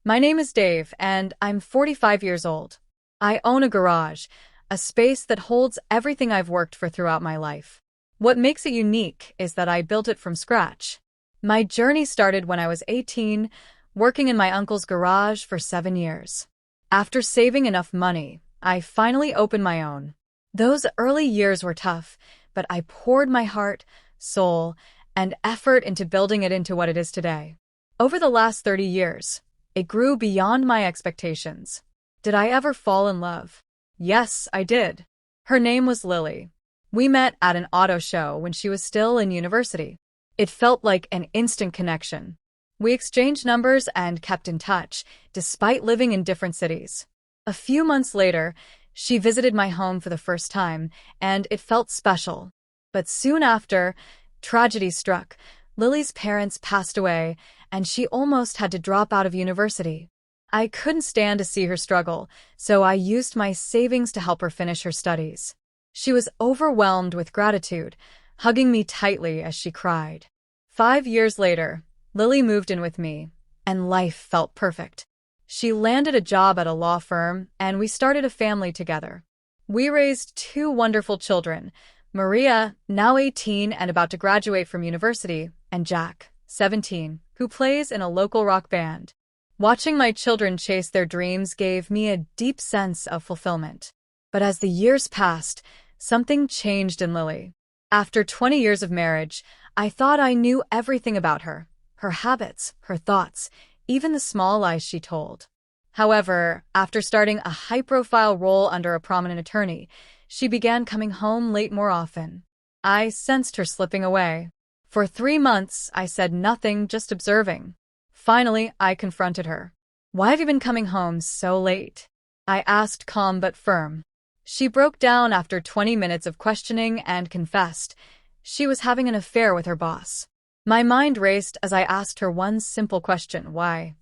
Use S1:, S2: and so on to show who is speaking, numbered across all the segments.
S1: My name is Dave, and I'm 45 years old. I own a garage, a space that holds everything I've worked for throughout my life. What makes it unique is that I built it from scratch. My journey started when I was 18, working in my uncle's garage for 7 years. After saving enough money, I finally opened my own. Those early years were tough, but I poured my heart, soul, and effort into building it into what it is today. Over the last 30 years, it grew beyond my expectations. Did I ever fall in love? Yes, I did. Her name was Lily. We met at an auto show when she was still in university. It felt like an instant connection. We exchanged numbers and kept in touch, despite living in different cities. A few months later, she visited my home for the first time, and it felt special. But soon after, tragedy struck. Lily's parents passed away, and she almost had to drop out of university. I couldn't stand to see her struggle, so I used my savings to help her finish her studies. She was overwhelmed with gratitude, hugging me tightly as she cried. 5 years later, Lily moved in with me, and life felt perfect. She landed a job at a law firm, and we started a family together. We raised 2 wonderful children, Maria, now 18 and about to graduate from university, and Jack, 17, who plays in a local rock band. Watching my children chase their dreams gave me a deep sense of fulfillment. But as the years passed, something changed in Lily. After 20 years of marriage, I thought I knew everything about her habits, her thoughts, even the small lies she told. However, after starting a high-profile role under a prominent attorney, she began coming home late more often. I sensed her slipping away. For 3 months, I said nothing, just observing. Finally, I confronted her. "Why have you been coming home so late?" I asked, calm but firm. She broke down after 20 minutes of questioning and confessed she was having an affair with her boss. My mind raced as I asked her one simple question: why?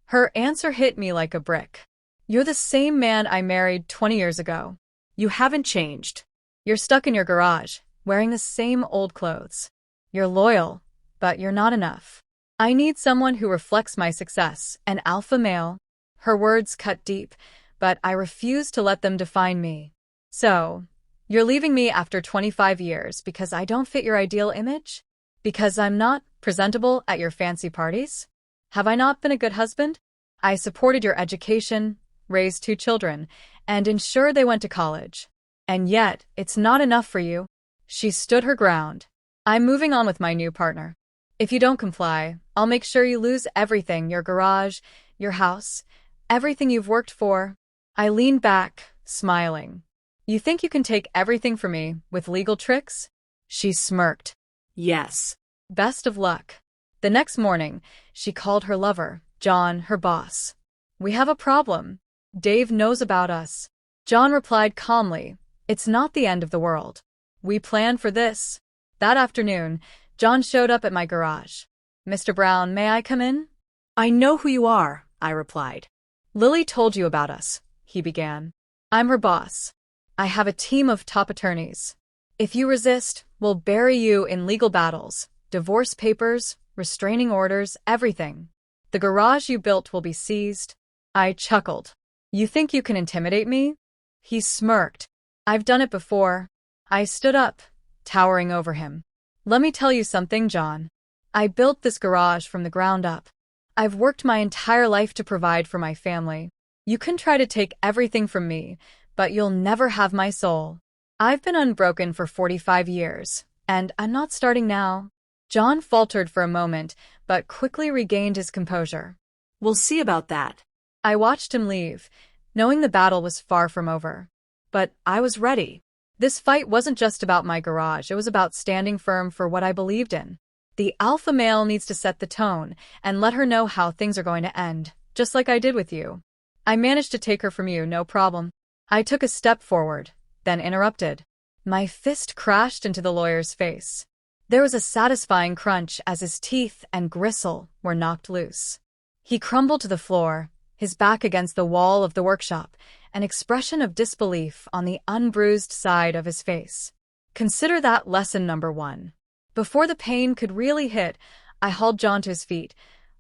S1: Her answer hit me like a brick. "You're the same man I married 20 years ago. You haven't changed. You're stuck in your garage, wearing the same old clothes. You're loyal, but you're not enough. I need someone who reflects my success, an alpha male." Her words cut deep, but I refused to let them define me. "So, you're leaving me after 25 years because I don't fit your ideal image? Because I'm not presentable at your fancy parties? Have I not been a good husband? I supported your education, raised 2 children, and ensured they went to college. And yet, it's not enough for you." She stood her ground. "I'm moving on with my new partner. If you don't comply, I'll make sure you lose everything, your garage, your house, everything you've worked for." I leaned back, smiling. "You think you can take everything from me with legal tricks?" She smirked. "Yes. Best of luck." The next morning, she called her lover, John, her boss. "We have a problem. Dave knows about us." John replied calmly, "It's not the end of the world. We planned for this." That afternoon, John showed up at my garage. "Mr. Brown, may I come in?" "I know who you are," I replied. "Lily told you about us," he began. "I'm her boss. I have a team of top attorneys. If you resist, we'll bury you in legal battles, divorce papers, restraining orders, everything. The garage you built will be seized." I chuckled. "You think you can intimidate me?" He smirked. "I've done it before." I stood up, towering over him. "Let me tell you something, John. I built this garage from the ground up. I've worked my entire life to provide for my family. You can try to take everything from me, but you'll never have my soul. I've been unbroken for 45 years, and I'm not starting now." John faltered for a moment, but quickly regained his composure. "We'll see about that." I watched him leave, knowing the battle was far from over. But I was ready. This fight wasn't just about my garage, it was about standing firm for what I believed in. The alpha male needs to set the tone and let her know how things are going to end, just like I did with you. "I managed to take her from you, no problem." I took a step forward, then interrupted. My fist crashed into the lawyer's face. There was a satisfying crunch as his teeth and gristle were knocked loose. He crumbled to the floor, his back against the wall of the workshop, an expression of disbelief on the unbruised side of his face. Consider that lesson number 1. Before the pain could really hit, I hauled John to his feet,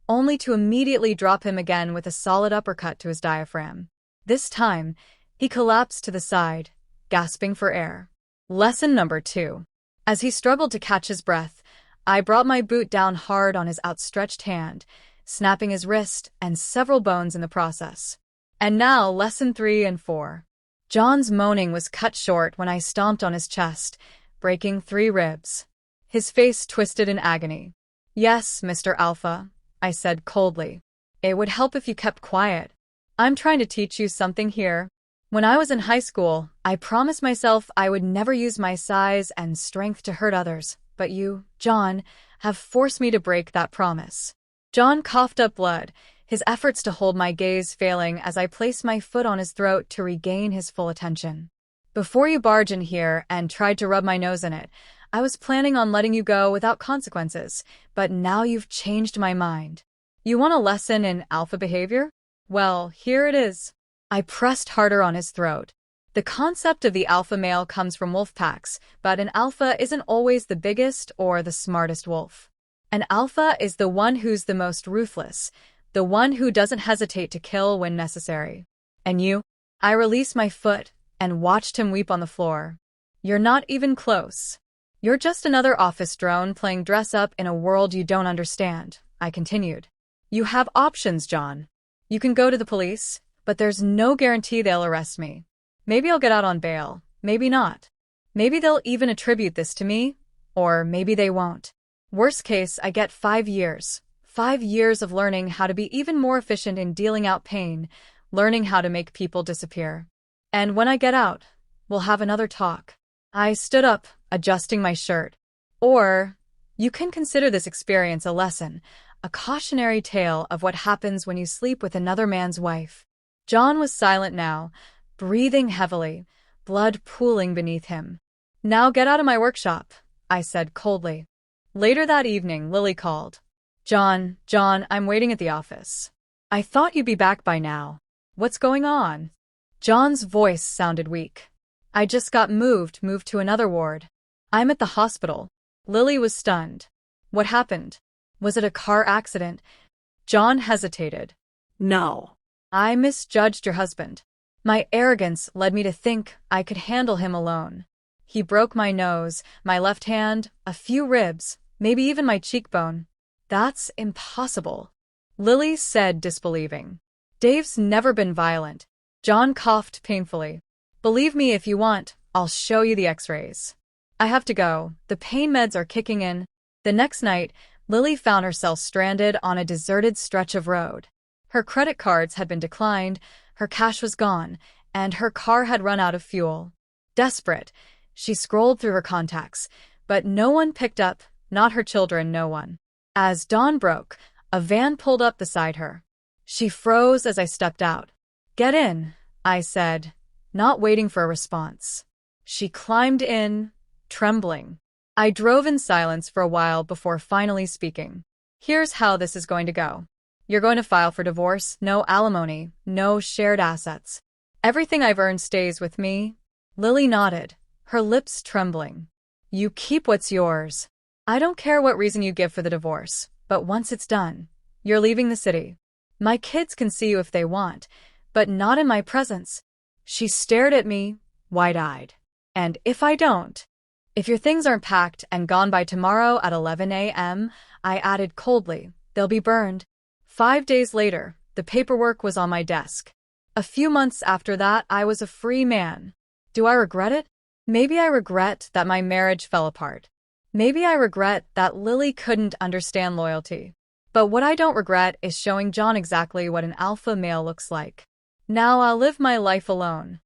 S1: only to immediately drop him again with a solid uppercut to his diaphragm. This time, he collapsed to the side, gasping for air. Lesson number 2. As he struggled to catch his breath, I brought my boot down hard on his outstretched hand, snapping his wrist and several bones in the process. And now, lesson 3 and 4. John's moaning was cut short when I stomped on his chest, breaking 3 ribs. His face twisted in agony. "Yes, Mr. Alpha," I said coldly. "It would help if you kept quiet. I'm trying to teach you something here. When I was in high school, I promised myself I would never use my size and strength to hurt others, but you, John, have forced me to break that promise." John coughed up blood, his efforts to hold my gaze failing as I placed my foot on his throat to regain his full attention. "Before you barged in here and tried to rub my nose in it, I was planning on letting you go without consequences, but now you've changed my mind. You want a lesson in alpha behavior? Well, here it is." I pressed harder on his throat. The concept of the alpha male comes from wolf packs, but an alpha isn't always the biggest or the smartest wolf. An alpha is the one who's the most ruthless, the one who doesn't hesitate to kill when necessary. "And you?" I released my foot and watched him weep on the floor. "You're not even close. You're just another office drone playing dress-up in a world you don't understand," I continued. "You have options, John. You can go to the police, but there's no guarantee they'll arrest me. Maybe I'll get out on bail, maybe not. Maybe they'll even attribute this to me, or maybe they won't. Worst case, I get 5 years. 5 years of learning how to be even more efficient in dealing out pain, learning how to make people disappear. And when I get out, we'll have another talk." I stood up, adjusting my shirt. "Or, you can consider this experience a lesson, a cautionary tale of what happens when you sleep with another man's wife." John was silent now, breathing heavily, blood pooling beneath him. "Now get out of my workshop," I said coldly. Later that evening, Lily called. John, I'm waiting at the office. I thought you'd be back by now. What's going on?" John's voice sounded weak. "I just got moved to another ward. I'm at the hospital." Lily was stunned. "What happened? Was it a car accident?" John hesitated.
S2: "No."
S1: "I misjudged your husband. My arrogance led me to think I could handle him alone. He broke my nose, my left hand, a few ribs, maybe even my cheekbone." "That's impossible," Lily said, disbelieving. "Dave's never been violent." John coughed painfully. "Believe me if you want, I'll show you the x-rays." "I have to go. The pain meds are kicking in." The next night, Lily found herself stranded on a deserted stretch of road. Her credit cards had been declined, her cash was gone, and her car had run out of fuel. Desperate, she scrolled through her contacts, but no one picked up, not her children, no one. As dawn broke, a van pulled up beside her. She froze as I stepped out. "Get in," I said, not waiting for a response. She climbed in, trembling. I drove in silence for a while before finally speaking. "Here's how this is going to go. You're going to file for divorce, no alimony, no shared assets. Everything I've earned stays with me." Lily nodded, her lips trembling. "You keep what's yours. I don't care what reason you give for the divorce, but once it's done, you're leaving the city. My kids can see you if they want, but not in my presence." She stared at me, wide-eyed. "And if I don't?" "If your things aren't packed and gone by tomorrow at 11 a.m., I added coldly, "they'll be burned." 5 days later, the paperwork was on my desk. A few months after that, I was a free man. Do I regret it? Maybe I regret that my marriage fell apart. Maybe I regret that Lily couldn't understand loyalty. But what I don't regret is showing John exactly what an alpha male looks like. Now I'll live my life alone.